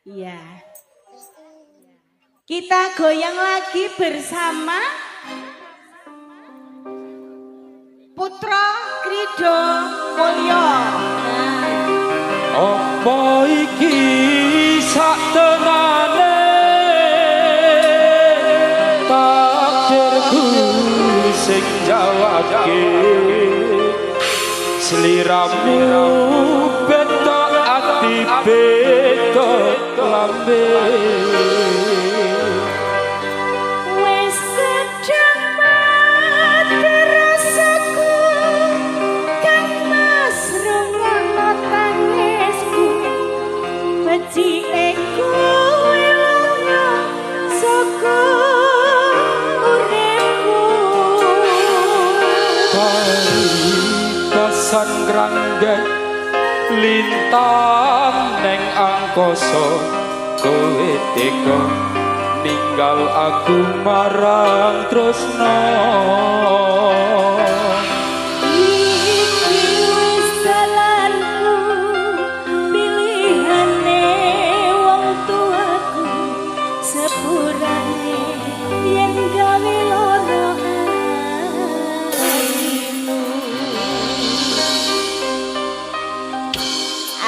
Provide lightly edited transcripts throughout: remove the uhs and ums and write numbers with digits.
Iya. Kita goyang lagi bersama Putra Krido Mulyo. Apa iki sak tenane takdirku sing jawabke sliramu betok ati betok lambe. Sangrangga lintang neng angkasa kowe teka ninggal aku marang tresna.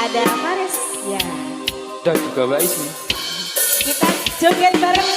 Ada Faris ya. Dan juga Mbak Isi. Kita joget bareng.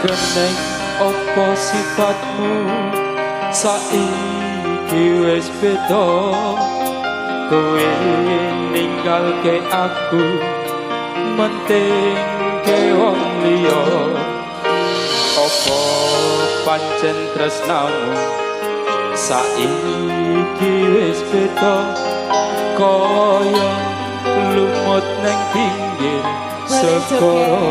Keneng opo sifatmu saiki wis beda, kowe ninggalke aku menting ke wong liya. Opo pancen tresnamu saiki wis beda, kaya lumut neng pinggir segara.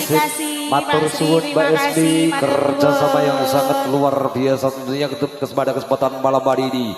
Asik. kasih, Matur Pak Sri, suwun Mbak terima Esmi, kasih, matur kerjasama nuwun. yang sangat luar biasa tentunya kepada kesempatan malam hari ini.